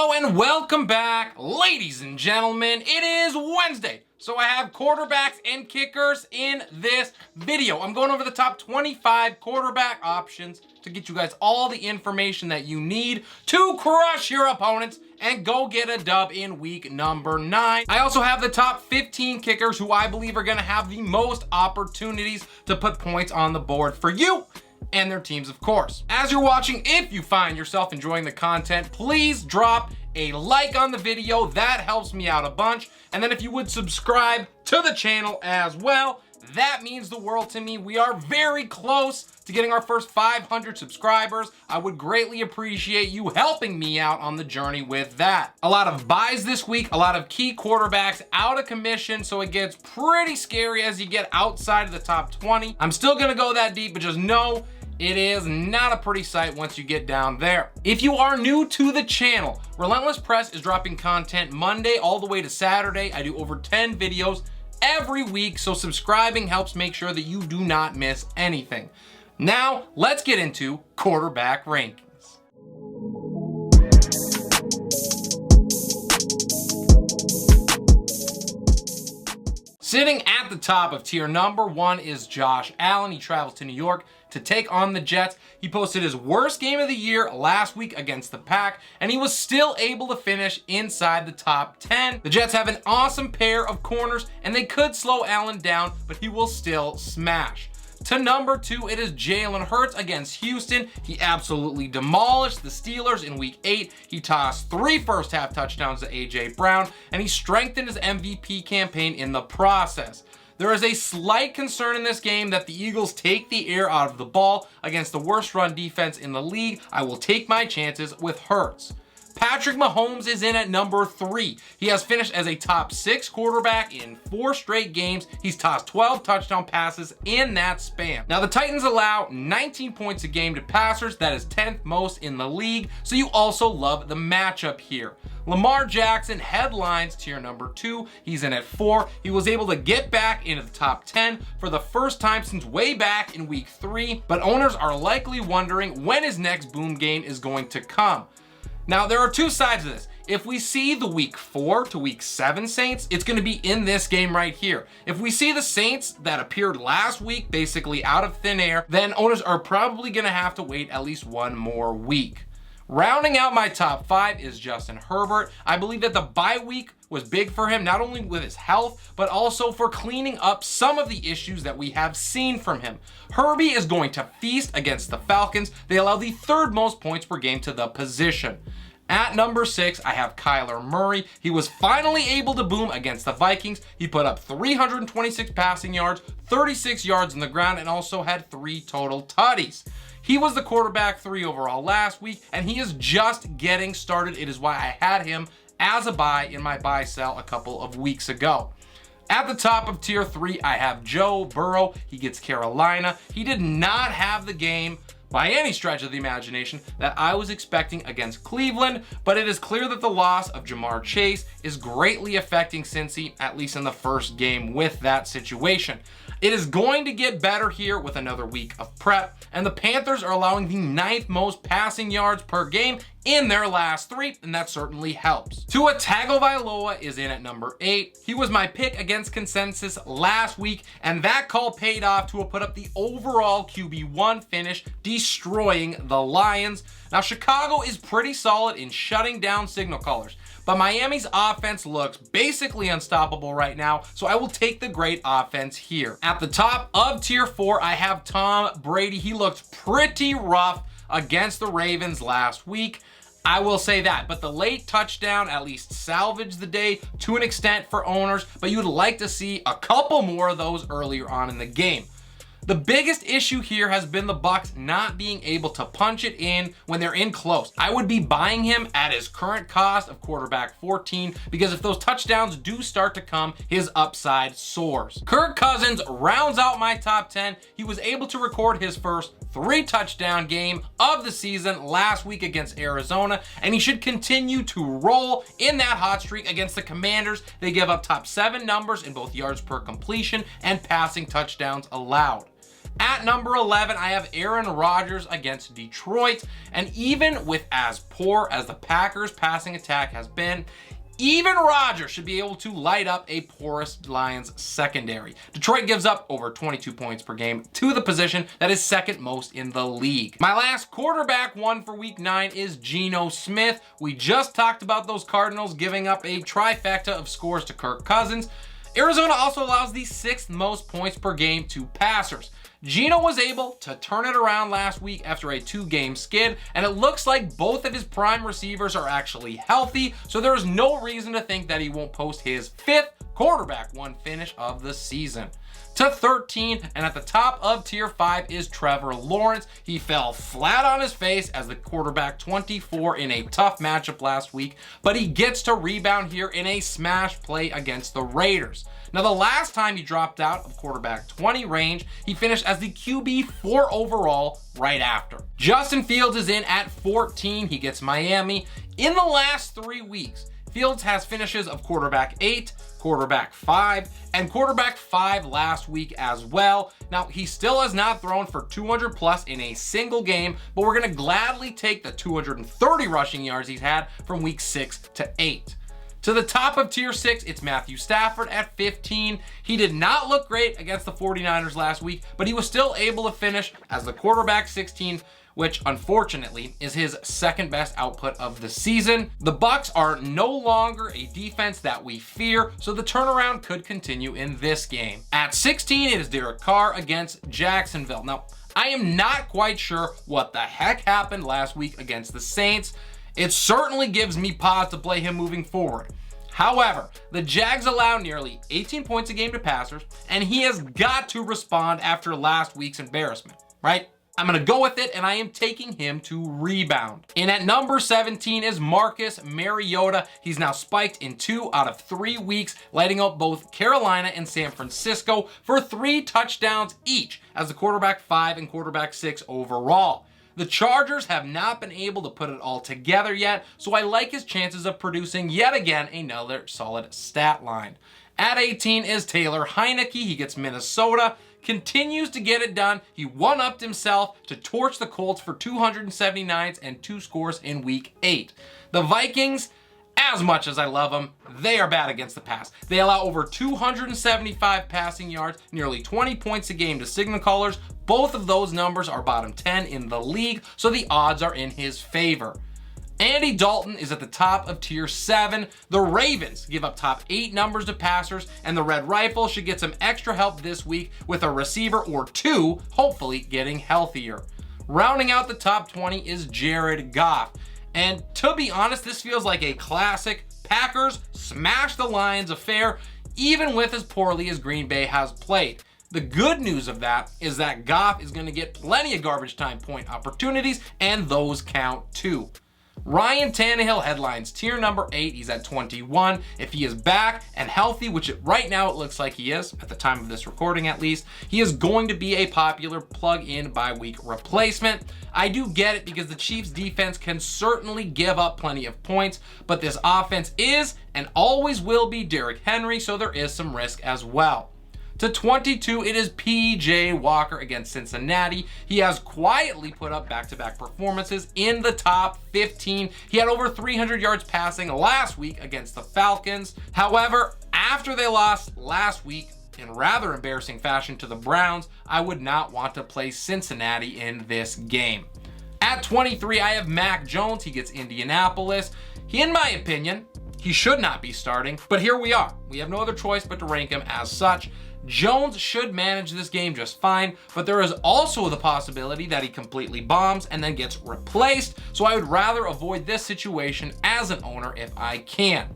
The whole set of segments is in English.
Hello and welcome back, ladies and gentlemen. It is Wednesday, so I have quarterbacks and kickers in this video. I'm going over the top 25 quarterback options to get you guys all the information that you need to crush your opponents and go get a dub in week number 9. I also have the top 15 kickers who I believe are going to have the most opportunities to put points on the board for you and their teams, of course. As you're watching, if you find yourself enjoying the content, please drop a like on the video. That helps me out a bunch. And then if you would subscribe to the channel as well, that means the world to me. We are very close to getting our first 500 subscribers. I would greatly appreciate you helping me out on the journey with that. A lot of buys this week, a lot of key quarterbacks out of commission, so it gets pretty scary as you get outside of the top 20. I'm still gonna go that deep, but just know it is not a pretty sight once you get down there. If you are new to the channel, Relentless Press is dropping content Monday all the way to Saturday. I do over 10 videos every week, so subscribing helps make sure that you do not miss anything. Now, let's get into quarterback rankings. Sitting at the top of tier number 1 is Josh Allen. He travels to New York to take on the Jets. He posted his worst game of the year last week against the Pack, and he was still able to finish inside the top 10. The Jets have an awesome pair of corners, and they could slow Allen down, but he will still smash. To number 2, it is Jalen Hurts against Houston. He absolutely demolished the Steelers in week 8. He tossed 3 first-half touchdowns to A.J. Brown, and he strengthened his MVP campaign in the process. There is a slight concern in this game that the Eagles take the air out of the ball against the worst run defense in the league. I will take my chances with Hurts. Patrick Mahomes is in at number 3. He has finished as a top 6 quarterback in 4 straight games. He's tossed 12 touchdown passes in that span. Now, the Titans allow 19 points a game to passers. That is 10th most in the league, so you also love the matchup here. Lamar Jackson headlines tier number 2. He's in at 4. He was able to get back into the top 10 for the first time since way back in week 3, but owners are likely wondering when his next boom game is going to come. Now, there are 2 sides of this. If we see the week 4 to week 7 Saints, it's going to be in this game right here. If we see the Saints that appeared last week, basically out of thin air, then owners are probably going to have to wait at least 1 more week. Rounding out my top 5 is Justin Herbert. I believe that the bye week was big for him, not only with his health, but also for cleaning up some of the issues that we have seen from him. Herbie is going to feast against the Falcons. They allow the 3rd most points per game to the position. At number 6, I have Kyler Murray. He was finally able to boom against the Vikings. He put up 326 passing yards, 36 yards on the ground, and also had 3 total tutties. He was the quarterback 3 overall last week, and he is just getting started. It is why I had him as a buy in my buy sell a couple of weeks ago. At the top of tier 3, I have Joe Burrow. He gets Carolina. He did not have the game by any stretch of the imagination that I was expecting against Cleveland, but it is clear that the loss of Jamar Chase is greatly affecting Cincy, at least in the first game with that situation. It is going to get better here with another week of prep, and the Panthers are allowing the 9th most passing yards per game in their last 3, and that certainly helps. Tua Tagovailoa is in at number 8. He was my pick against consensus last week, and that call paid off. Tua put up the overall QB1 finish, destroying the Lions. Now, Chicago is pretty solid in shutting down signal callers, but Miami's offense looks basically unstoppable right now, so I will take the great offense here. At the top of tier 4, I have Tom Brady. He looked pretty rough against the Ravens last week. I will say that, but the late touchdown at least salvaged the day to an extent for owners, but you would like to see a couple more of those earlier on in the game. The biggest issue here has been the Bucs not being able to punch it in when they're in close. I would be buying him at his current cost of quarterback 14 because if those touchdowns do start to come, his upside soars. Kirk Cousins rounds out my top 10. He was able to record his first 3-touchdown game of the season last week against Arizona, and he should continue to roll in that hot streak against the Commanders. They give up top 7 numbers in both yards per completion and passing touchdowns allowed. At number 11, I have Aaron Rodgers against Detroit. And even with as poor as the Packers' passing attack has been, even Rodgers should be able to light up a porous Lions secondary. Detroit gives up over 22 points per game to the position that is second most in the league. My last quarterback one for week 9 is Geno Smith. We just talked about those Cardinals giving up a trifecta of scores to Kirk Cousins. Arizona also allows the 6th most points per game to passers. Geno was able to turn it around last week after a 2-game skid, and it looks like both of his prime receivers are actually healthy, so there is no reason to think that he won't post his 5th quarterback one finish of the season. To 13, and at the top of tier 5 is Trevor Lawrence. He fell flat on his face as the quarterback 24 in a tough matchup last week, but he gets to rebound here in a smash play against the Raiders. Now, the last time he dropped out of quarterback 20 range, he finished as the QB 4 overall right after. Justin Fields is in at 14. He gets Miami. In the last 3 weeks, Fields has finishes of quarterback 8, quarterback 5, and quarterback 5 last week as well. Now, he still has not thrown for 200 plus in a single game, but we're going to gladly take the 230 rushing yards he's had from week 6 to 8. To the top of tier 6, it's Matthew Stafford at 15. He did not look great against the 49ers last week, but he was still able to finish as the quarterback 16, which unfortunately is his second best output of the season. The Bucs are no longer a defense that we fear, so the turnaround could continue in this game. At 16, it is Derek Carr against Jacksonville. Now, I am not quite sure what the heck happened last week against the Saints. It certainly gives me pause to play him moving forward. However, the Jags allow nearly 18 points a game to passers, and he has got to respond after last week's embarrassment, right? I'm going to go with it, and I am taking him to rebound. And at number 17 is Marcus Mariota. He's now spiked in 2 out of 3 weeks, lighting up both Carolina and San Francisco for 3 touchdowns each as the quarterback 5 and quarterback 6 overall. The Chargers have not been able to put it all together yet, so I like his chances of producing yet again another solid stat line. At 18 is Taylor Heinicke. He gets Minnesota, continues to get it done. He one-upped himself to torch the Colts for 279 and 2 scores in week 8. The Vikings, as much as I love them, they are bad against the pass. They allow over 275 passing yards, nearly 20 points a game to signal callers. Both of those numbers are bottom 10 in the league, so the odds are in his favor. Andy Dalton is at the top of tier 7. The Ravens give up top 8 numbers to passers, and the Red Rifle should get some extra help this week with a receiver or 2, hopefully getting healthier. Rounding out the top 20 is Jared Goff. And to be honest, this feels like a classic Packers smash the Lions affair, even with as poorly as Green Bay has played. The good news of that is that Goff is going to get plenty of garbage time point opportunities, and those count too. Ryan Tannehill headlines tier number 8. He's at 21. If he is back and healthy, which right now it looks like he is, at the time of this recording at least, he is going to be a popular plug-in bye-week replacement. I do get it because the Chiefs' defense can certainly give up plenty of points, but this offense is and always will be Derrick Henry, so there is some risk as well. To 22, it is P.J. Walker against Cincinnati. He has quietly put up back-to-back performances in the top 15. He had over 300 yards passing last week against the Falcons. However, after they lost last week in rather embarrassing fashion to the Browns, I would not want to play Cincinnati in this game. At 23, I have Mac Jones. He gets Indianapolis. In my opinion, he should not be starting, but here we are. We have no other choice but to rank him as such. Jones should manage this game just fine, but there is also the possibility that he completely bombs and then gets replaced, so I would rather avoid this situation as an owner if I can.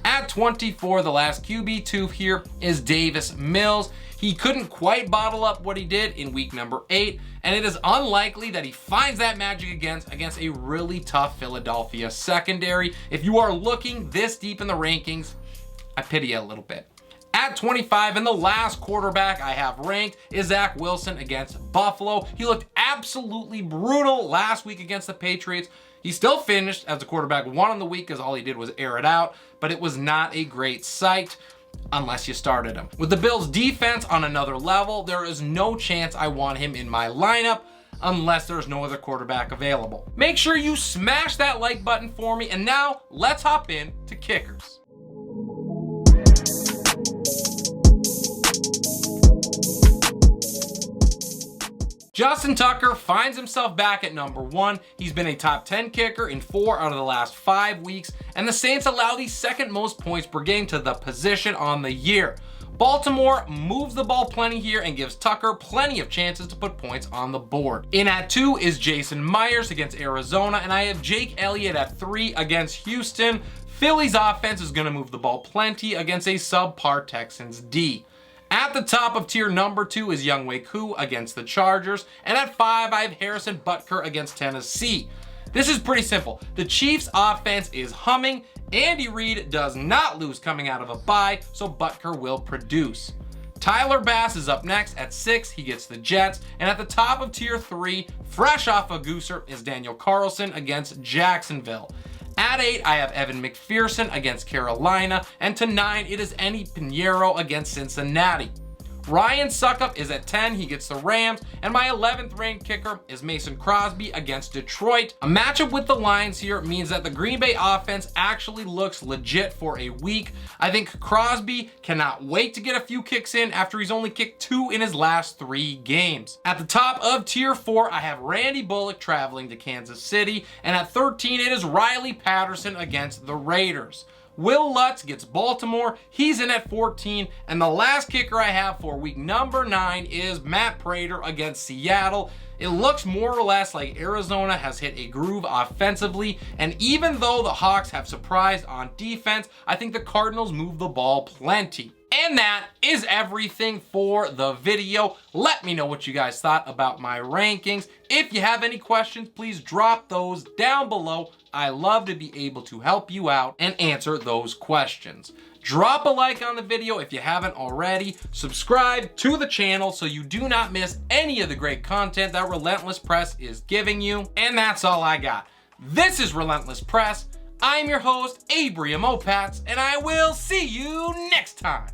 At 24, the last QB2 here is Davis Mills. He couldn't quite bottle up what he did in week number 8, and it is unlikely that he finds that magic against a really tough Philadelphia secondary. If you are looking this deep in the rankings, I pity you a little bit. At 25, and the last quarterback I have ranked is Zach Wilson against Buffalo. He looked absolutely brutal last week against the Patriots. He still finished as the quarterback 1 on the week because all he did was air it out, but it was not a great sight. unless you started him. With the Bills' defense on another level, there is no chance I want him in my lineup unless there's no other quarterback available. Make sure you smash that like button for me, and now let's hop in to kickers. Justin Tucker finds himself back at number 1. He's been a top 10 kicker in 4 out of the last 5 weeks, and the Saints allow the second most points per game to the position on the year. Baltimore moves the ball plenty here and gives Tucker plenty of chances to put points on the board. In at 2 is Jason Myers against Arizona, and I have Jake Elliott at 3 against Houston. Philly's offense is going to move the ball plenty against a subpar Texans D. At the top of tier number 2 is Younghoe Koo against the Chargers, and at 5 I have Harrison Butker against Tennessee. This is pretty simple. The Chiefs' offense is humming. Andy Reid does not lose coming out of a bye, so Butker will produce. Tyler Bass is up next at 6. He gets the Jets. And at the top of tier 3, fresh off a gooser, is Daniel Carlson against Jacksonville. At 8, I have Evan McPherson against Carolina, and to 9, it is Eddy Pineiro against Cincinnati. Ryan Suckup is at 10, he gets the Rams, and my 11th ranked kicker is Mason Crosby against Detroit. A matchup with the Lions here means that the Green Bay offense actually looks legit for a week. I think Crosby cannot wait to get a few kicks in after he's only kicked 2 in his last 3 games. At the top of tier 4, I have Randy Bullock traveling to Kansas City, and at 13, it is Riley Patterson against the Raiders. Wil Lutz gets Baltimore, he's in at 14, and the last kicker I have for week number 9 is Matt Prater against Seattle. It looks more or less like Arizona has hit a groove offensively, and even though the Hawks have surprised on defense, I think the Cardinals move the ball plenty. And that is everything for the video. Let me know what you guys thought about my rankings. If you have any questions, please drop those down below. I love to be able to help you out and answer those questions. Drop a like on the video if you haven't already. Subscribe to the channel so you do not miss any of the great content that Relentless Press is giving you. And that's all I got. This is Relentless Press. I'm your host, Abraham Opatz, and I will see you next time.